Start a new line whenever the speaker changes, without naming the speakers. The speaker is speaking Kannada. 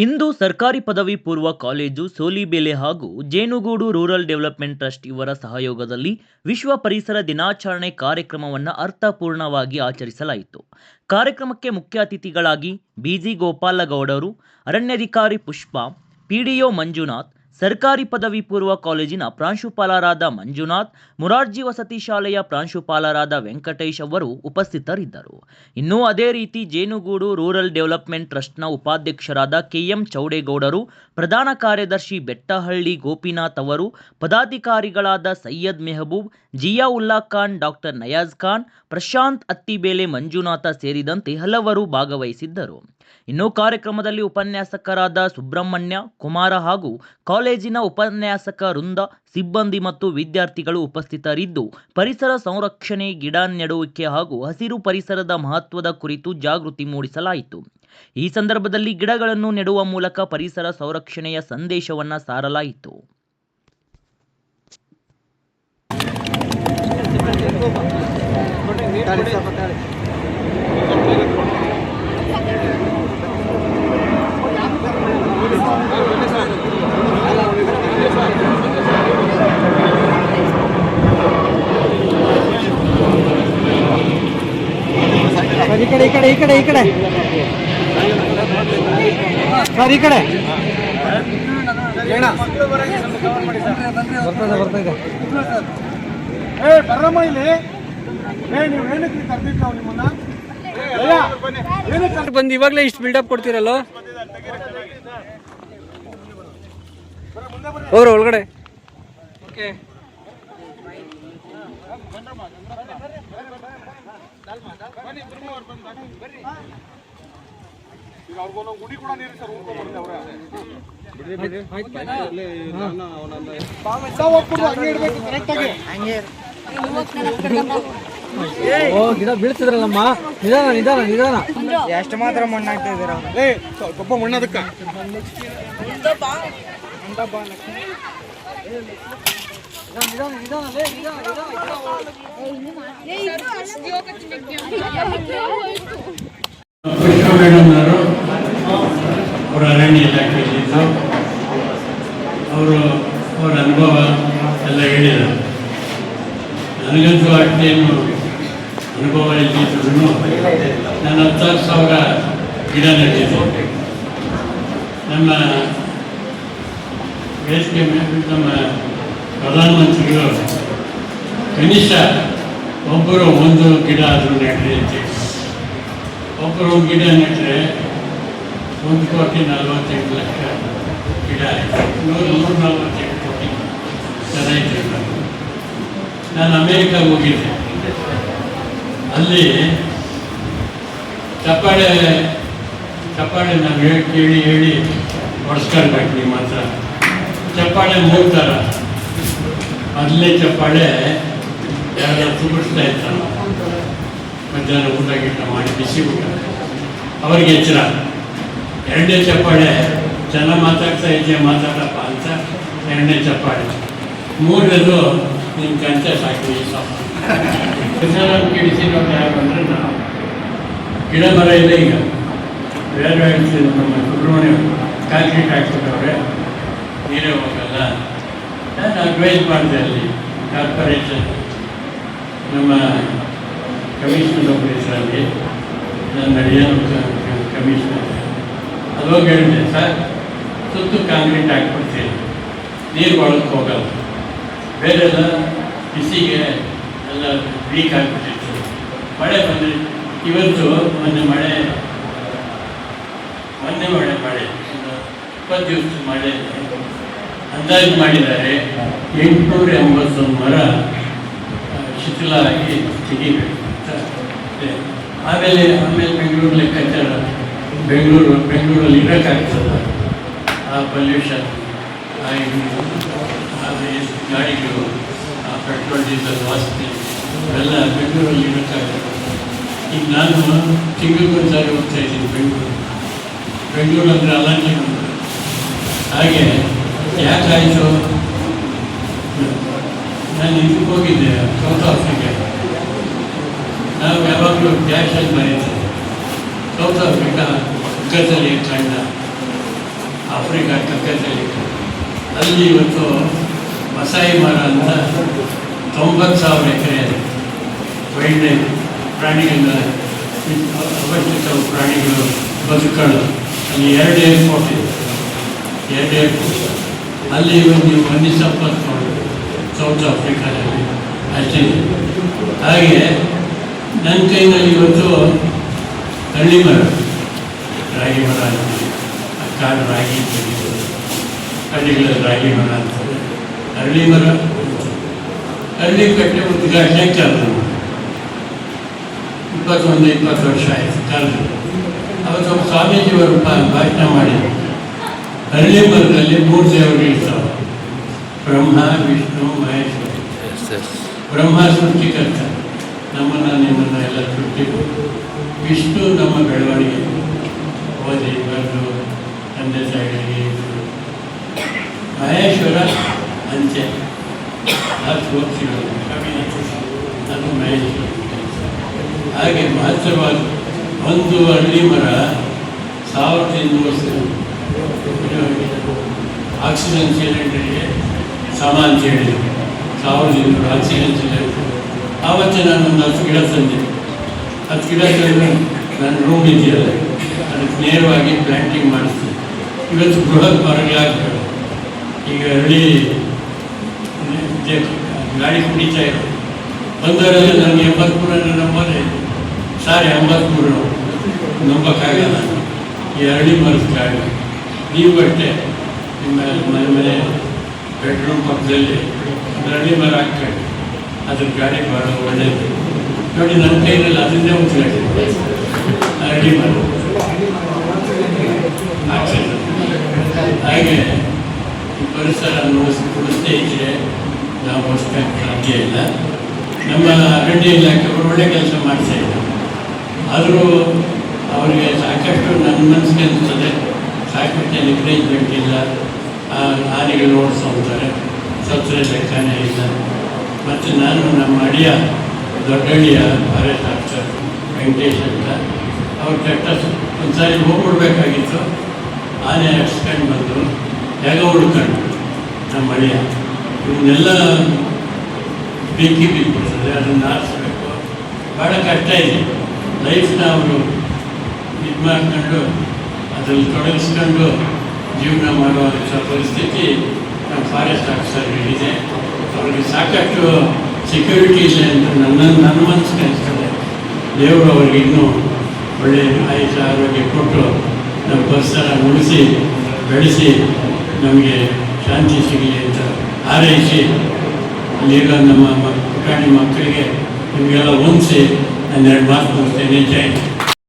ಇಂದು ಸರ್ಕಾರಿ ಪದವಿ ಪೂರ್ವ ಕಾಲೇಜು ಸೋಲಿಬೇಲೆ ಹಾಗೂ ಜೇನುಗೂಡು ರೂರಲ್ ಡೆವಲಪ್ಮೆಂಟ್ ಟ್ರಸ್ಟ್ ಇವರ ಸಹಯೋಗದಲ್ಲಿ ವಿಶ್ವ ಪರಿಸರ ದಿನಾಚರಣೆ ಕಾರ್ಯಕ್ರಮವನ್ನು ಅರ್ಥಪೂರ್ಣವಾಗಿ ಆಚರಿಸಲಾಯಿತು. ಕಾರ್ಯಕ್ರಮಕ್ಕೆ ಮುಖ್ಯ ಅತಿಥಿಗಳಾಗಿ ಬಿಜಿ ಗೋಪಾಲಗೌಡರು, ಅರಣ್ಯಾಧಿಕಾರಿ ಪುಷ್ಪ, ಪಿಡಿಒ ಮಂಜುನಾಥ್, ಸರ್ಕಾರಿ ಪದವಿ ಪೂರ್ವ ಕಾಲೇಜಿನ ಪ್ರಾಂಶುಪಾಲರಾದ ಮಂಜುನಾಥ್, ಮುರಾರ್ಜಿ ವಸತಿ ಶಾಲೆಯ ಪ್ರಾಂಶುಪಾಲರಾದ ವೆಂಕಟೇಶ್ ಅವರು ಉಪಸ್ಥಿತರಿದ್ದರು. ಇನ್ನು ಅದೇ ರೀತಿ ಜೇನುಗೂಡು ರೂರಲ್ ಡೆವಲಪ್ಮೆಂಟ್ ಟ್ರಸ್ಟ್ನ ಉಪಾಧ್ಯಕ್ಷರಾದ ಕೆಎಂ ಚೌಡೇಗೌಡರು, ಪ್ರಧಾನ ಕಾರ್ಯದರ್ಶಿ ಬೆಟ್ಟಹಳ್ಳಿ ಗೋಪಿನಾಥ್ ಅವರು, ಪದಾಧಿಕಾರಿಗಳಾದ ಸೈಯದ್ ಮೆಹಬೂಬ್, ಜಿಯಾ ಉಲ್ಲಾ ಖಾನ್, ಡಾಕ್ಟರ್ ನಯಾಜ್ ಖಾನ್, ಪ್ರಶಾಂತ್ ಅತ್ತಿಬೇಲೆ, ಮಂಜುನಾಥ ಸೇರಿದಂತೆ ಹಲವರು ಭಾಗವಹಿಸಿದ್ದರು. ಇನ್ನು ಕಾರ್ಯಕ್ರಮದಲ್ಲಿ ಉಪನ್ಯಾಸಕರಾದ ಸುಬ್ರಹ್ಮಣ್ಯ ಕುಮಾರ ಹಾಗೂ ಕಾಲೇಜಿನ ಉಪನ್ಯಾಸಕ ವೃಂದ, ಸಿಬ್ಬಂದಿ ಮತ್ತು ವಿದ್ಯಾರ್ಥಿಗಳು ಉಪಸ್ಥಿತರಿದ್ದು ಪರಿಸರ ಸಂರಕ್ಷಣೆ, ಗಿಡ ನೆಡುವಿಕೆ ಹಾಗೂ ಹಸಿರು ಪರಿಸರದ ಮಹತ್ವದ ಕುರಿತು ಜಾಗೃತಿ ಮೂಡಿಸಲಾಯಿತು. ಈ ಸಂದರ್ಭದಲ್ಲಿ ಗಿಡಗಳನ್ನು ನೆಡುವ ಮೂಲಕ ಪರಿಸರ ಸಂರಕ್ಷಣೆಯ ಸಂದೇಶವನ್ನು ಸಾರಲಾಯಿತು.
ಈ ಕಡೆ ಸರ್, ಈ ಕಡೆ ಬರ್ತದೆ.
ಬರಮ್ಮ ಇಲ್ಲಿ. ನೀವು ಏನಕ್ಕೆ ಕರ್ದಿದ್ದು ನಾವು ನಿಮ್ಮನ್ನ?
ಬಂದು ಇವಾಗಲೇ ಇಷ್ಟು ಬಿಲ್ಡಪ್ ಕೊಡ್ತೀರಲ್ಲ ಅವ್ರು ಒಳಗಡೆ. ಓಕೆ,
ಈಗ ಅವ್ರಿಗೊಂದು ಗುಡಿ ಕೂಡ ನೀರು ಸರ್ ಉಳ್ಕೊಂಡ್ಬರ್ತೆ ಅವ್ರೆ. ಹಂಗೆ ಇಡ್ಬೇಕು ಕರೆಕ್ಟಾಗಿ.
ಓ, ಗಿಡ ಬೀಳ್ತಿದ್ರಲ್ಲಮ್ಮ. ನಿಧಾನ ನಿಧಾನ ನಿಧಾನ.
ಎಷ್ಟು ಮಾತ್ರ ಮಣ್ಣು ಹಾಕ್ತಾ ಇದ್ದೀರಾ?
ಸ್ವಲ್ಪ ಮಣ್ಣದಕ್ಕ
ಪುಷ್ಪ ಮೇಡಮ್ನವರು ಅವರ ಅರಣ್ಯ ಇಲಾಖೆಯಲ್ಲಿದ್ದು ಅವರ ಅನುಭವ ಎಲ್ಲ ಹೇಳಿದರು. ನನಗಂತೂ ಅಷ್ಟೇನು ಅನುಭವ ಇದ್ದಿದ್ರು ನಾನು 10,000 ಗಿಡ ನೆಟ್ಟಿದ್ದೆ. ನಮ್ಮ ವೇದಿಕೆ ನಮ್ಮ ಪ್ರಧಾನಮಂತ್ರಿಗಳು ಕನಿಷ್ಠ ಒಬ್ಬರು ಒಂದು ಗಿಡ ಆದರೂ ನೆಟ್ಟರೆ ಅಂತ. ಒಬ್ಬರು ಒಂದು ಗಿಡ ನೆಟ್ಟರೆ 1,40,00,000 ಗಿಡ ಆಯಿತು. 148 ಕೋಟಿ ಜನ ಇದ್ದರು. ನಾನು ಅಮೇರಿಕಾಗೆ ಹೋಗಿದ್ದೆ. ಅಲ್ಲಿ ಚಪ್ಪಾಳೆ ನಾವು ಹೇಳಿ ಹೊಡ್ಸ್ಕೊಳ್ಬೇಕು. ನಿಮ್ಮ ಹತ್ರ ಚಪ್ಪಾಳೆ 3 ಥರ. ಮೊದಲನೇ ಚಪ್ಪಾಳೆ ಯಾರು ತುಗಿಸ್ತಾ ಇರ್ತಾರ, ಮಧ್ಯಾಹ್ನ ಊಟ ಗೀಟ ಮಾಡಿ ಬಿಸಿ ಊಟ, ಅವ್ರಿಗೆ ಎಚ್ಚರ. 2ನೇ ಚಪ್ಪಾಳೆ ಚೆನ್ನಾಗಿ ಮಾತಾಡ್ತಾ ಇದೆಯಾ ಮಾತಾಡಪ್ಪ ಅಂತ 2ನೇ ಚಪ್ಪಾಳೆ. 3ನೇದು ನಿಮ್ಮ ಕಂಚ ಸಾಕು ಈ ಕಿಡಿಸಿರೋದು ಯಾರು ಅಂದರೆ ನಾವು. ಗಿಡ ಮರ ಇಲ್ಲ. ಈಗ ಬೇರೆ ಹೇಳ್ತೀವಿ, ನಮ್ಮ ಸುಬ್ರಹ್ಮಣ್ಯ ಕಾಂಕ್ರೀಟ್ ಹಾಕ್ಬಿಟ್ಟವ್ರೆ, ನೀರೇ ಹೋಗಲ್ಲ. ನಾನು ಅಡ್ವೈಸ್ ಮಾಡಿದೆ ಅಲ್ಲಿ ಕಾರ್ಪೊರೇಷನ್ ನಮ್ಮ ಕಮಿಷನರ್ ಒಬ್ಬರು ಹೆಸರಲ್ಲಿ, ನಾನು ನಡೆಯೋದು ಕಮಿಷನರ್. ಅಲ್ಲೋಗಿ ಹೇಳಿದೆ, ಸರ್ ಸುತ್ತು ಕಾಂಕ್ರೀಟ್ ಹಾಕ್ಬಿಡ್ತೀನಿ, ನೀರು ಒಳಗೆ ಹೋಗಲ್ಲ. ಬೇರೆಲ್ಲ ಬಿಸಿಗೆ ಎಲ್ಲ ವೀಕ್ ಆಗಿಬಿಟ್ಟಿತ್ತು. ಮಳೆ ಬಂದರೆ ಇವತ್ತು ಮೊನ್ನೆ ಮಳೆ 20 ದಿವಸ ಮಳೆ ಅಂದಾಜು ಮಾಡಿದ್ದಾರೆ. 881 ಮರ ಶಿಥಿಲ ಆಗಿ ತೆಗಿಬೇಕು ಅಂತ. ಆಮೇಲೆ ಬೆಂಗಳೂರು ಲೆಕ್ಕಾಚಾರ, ಬೆಂಗಳೂರಲ್ಲಿ ಇರೋಕ್ಕಾಗ್ತದ ಆ ಪೊಲ್ಯೂಷನ್, ಗಾಡಿಗಳು, ಪೆಟ್ರೋಲ್ ಡೀಸೆಲ್ ವಾಸನೆ ಇವೆಲ್ಲ ಬೆಂಗಳೂರಲ್ಲಿ ಇರೋಕ್ಕಾಗಲ್ಲ. ಈಗ ನಾನು ತಿಂಗಳಿಗೊಂದ್ಸಾರಿ ಹೋಗ್ತಾ ಇದ್ದೀನಿ ಬೆಂಗಳೂರು ಅಂದರೆ ಅಲಾಂಟಿ ಬಂದು. ಹಾಗೆ ಯಾಕಾಯಿತು? ನಾನು ಇದಕ್ಕೆ ಹೋಗಿದ್ದೆ ಸೌತ್ ಆಫ್ರಿಕಾ. ನಾವು ಯಾವಾಗಲೂ ಡ್ಯಾಶಲ್ಲಿ ಮರೀತೀವಿ. ಸೌತ್ ಆಫ್ರಿಕಾ ಗಜಲಿ ಖಂಡ ಆಫ್ರಿಕಾ ಕಲ್ಕತ್ತಲ್ಲಿ. ಅಲ್ಲಿ ಇವತ್ತು ಮಸಾಯಿ ಮರ ಅಂತ 90,000 ಎಕರೆ ಇದೆ. ವೈಲ್ಡ್ ಲೈಫ್ ಪ್ರಾಣಿಗಳ ಅವಶ್ಯಕ ಪ್ರಾಣಿಗಳು ಬದುಕಳು. ಅಲ್ಲಿ 2 ಏರ್ಪೋರ್ಟ್ ಇದೆ, 2 ಏರ್ಪೋರ್ಟ್. ಅಲ್ಲಿ ನೀವು ಬನ್ನಿ ಸಂಪತ್ತು ನೋಡೋದು ಸೌತ್ ಆಫ್ರಿಕಾದಲ್ಲಿ ಅಷ್ಟೇ. ಹಾಗೆ ನನ್ನ ಕೈನಲ್ಲಿ ಇವತ್ತು ಹಳ್ಳಿ ಮರ, ರಾಗಿ ಮರ ಅಂತೀವಿ, ಕಾಡು ರಾಗಿ ಹಳ್ಳಿಗಳಲ್ಲಿ ರಾಗಿ ಮರ ಅಂತಾರೆ. ಹಳ್ಳಿ ಮರ, ಹಳ್ಳಿ ಕಟ್ಟೆ ಉದ್ಘಾಟನೆ ಕಾಲದ 21-20 ವರ್ಷ ಆಯಿತು ಕಾಲದ. ಅವತ್ತು ಒಬ್ಬ ಸ್ವಾಮೀಜಿಯವರು ಭಾಷಣ ಮಾಡಿದರು. ಹಳ್ಳಿ ಮರದಲ್ಲಿ 3 ದೇವರು ಇರ್ತಾವೆ, ಬ್ರಹ್ಮ, ವಿಷ್ಣು, ಮಹೇಶ್ವರ. ಬ್ರಹ್ಮ ಸೃಷ್ಟಿಕರ್ತ, ನಮ್ಮನ್ನು ನಿಮ್ಮನ್ನು ಎಲ್ಲ ಸೃಷ್ಟಿ. ವಿಷ್ಣು ನಮ್ಮ ಬೆಳವಣಿಗೆ, ಓದಿ ಬರೆದು ತಂದೆ ತಾಯಿಗಳಿಗೆ. ಮಹೇಶ್ವರ ಅಂಚೆ, ಅದು ಹೋಗ್ತಿರೋದು ಅದು ಮಹೇಶ್ವರ. ಹಾಗೆ ಮಹತ್ವವಾದ ಒಂದು ಹಳ್ಳಿ ಮರ 1200 ಆಕ್ಸಿಜನ್ ಸಿಲಿಂಡರ್ಗೆ ಸಮ ಅಂತ ಹೇಳಿದರು. 1200 ಆಕ್ಸಿಜನ್ ಸಿಲಿಂಡರ್. ಆವತ್ತೇ ನಾನು ಒಂದು 10 ಗಿಡ ತಂದೆ. 10 ಗಿಡ ತಂದು ನನ್ನ ರೂಮ್ ಇದೆಯಲ್ಲ, ಅದಕ್ಕೆ ನೇರವಾಗಿ ಪ್ಲ್ಯಾಂಟಿಂಗ್ ಮಾಡಿಸ್ತೀನಿ. ಇವತ್ತು ಬೃಹತ್ ಮರಗಳಾಗ್ತವೆ. ಈಗ ಹಳ್ಳಿ ಗಾಡಿ ಕುಡಿತಾ ಇರೋದು ಬಂದವರೆಲ್ಲ ನನಗೆ 83 ನಂಬೋದೇ ಸಾರಿ 83 ನಂಬಕ್ಕಾಗಲ್ಲ. ಈ ಹಳ್ಳಿ ಮರಕ್ಕಾಗ ನೀವು ಅಷ್ಟೇ ನಿಮ್ಮ ಮನೆ ಬೆಡ್ರೂಮ್ ಪಕ್ಕದಲ್ಲಿ ಹಳ್ಳಿ ಮರ ಹಾಕ್ಕೊಂಡು ಅದ್ರ ಗಾಡಿ ಭಾಳ ಒಳ್ಳೆಯದು. ನೋಡಿ ನನ್ನ ಕೈಯಲ್ಲಿ ಅದನ್ನೇ ಉದ್ಘಾಟಿದೆ, ಹಳ್ಳಿ ಮರ ಹಾಕ್ಸಿದ್ದು. ಹಾಗೆ ಈ ಪರಿಸರ ಉಳಿಸದೇ ಇದ್ದರೆ ನಾವು ಉಳಿಸ್ಬೇಕು ಸಾಧ್ಯ ಇಲ್ಲ. ನಮ್ಮ ಅರಣ್ಯ ಇಲಾಖೆಯವರು ಒಳ್ಳೆ ಕೆಲಸ ಮಾಡ್ತಾ ಇದ್ದಾರೆ. ಆದರೂ ಅವರಿಗೆ ಸಾಕಷ್ಟು ನನ್ನ ಮನಸ್ಸಿಗೆ ಅನಿಸ್ತದೆ, ಸಾಕಷ್ಟು ಎನ್ಕರೇಜ್ಮೆಂಟ್ ಇಲ್ಲ. ಆನೆಗಳು ಓಡಿಸ್ತಾರೆ, ಸತ್ತರೆ ಲೆಕ್ಕನೇ ಇಲ್ಲ. ಮತ್ತು ನಾನು ನಮ್ಮ ಅಳಿಯ ದೊಡ್ಡಳ್ಳಿಯ ಫಾರೆಸ್ಟ್ ಆಫೀಸರ್ ವೆಂಕಟೇಶ್ ಅಂತ, ಅವ್ರ ಕೆಟ್ಟ ಒಂದು ಸಾರಿ ಹೋಗ್ಬಿಡ್ಬೇಕಾಗಿತ್ತು. ಆನೆ ಹಚ್ಕೊಂಡು ಬಂದು ಜಾಗ ಹುಡ್ಕೊಂಡು ನಮ್ಮ ಅಳಿಯ ಇವನ್ನೆಲ್ಲ ಬೆಂಕಿ ಬಿಟ್ಬಿಡ್ತದೆ, ಅದನ್ನು ಆರಿಸ್ಬೇಕು. ಭಾಳ ಕಷ್ಟ ಇದೆ. ಲೈಫ್ನ ಅವರು ಇದು ಮಾಡ್ಕೊಂಡು ಅದರಲ್ಲಿ ತೊಡಗಿಸ್ಕೊಂಡು ಜೀವನ ಮಾಡುವಂಥ ಪರಿಸ್ಥಿತಿ ನಮ್ಮ ಫಾರೆಸ್ಟ್ ಆಫೀಸರ್ಗಳಿದೆ. ಅವ್ರಿಗೆ ಸಾಕಷ್ಟು ಸೆಕ್ಯೂರಿಟಿ ಇಲ್ಲ ಅಂತ ನನ್ನ ಮನಸ್ಸಿಗೆ ಅನಿಸ್ತದೆ. ದೇವರು ಅವ್ರಿಗೆ ಇನ್ನೂ ಒಳ್ಳೆಯ ಆಯುಷ್ಯ ಆರೋಗ್ಯ ಕೊಟ್ಟು ನಮ್ಮ ಪರಿಸರ ಉಳಿಸಿ ಬೆಳೆಸಿ ನಮಗೆ ಶಾಂತಿ ಸಿಗಲಿ ಅಂತ ಹಾರೈಸಿ, ಅಲ್ಲಿರೋ ನಮ್ಮ ಪುಟಾಣಿ ಮಕ್ಕಳಿಗೆ ನಿಮಗೆಲ್ಲ ಹೊಂದಿಸಿ 12 ಮಾತು ಮುಗಿಸ್ತೇನೆ. ಜೈ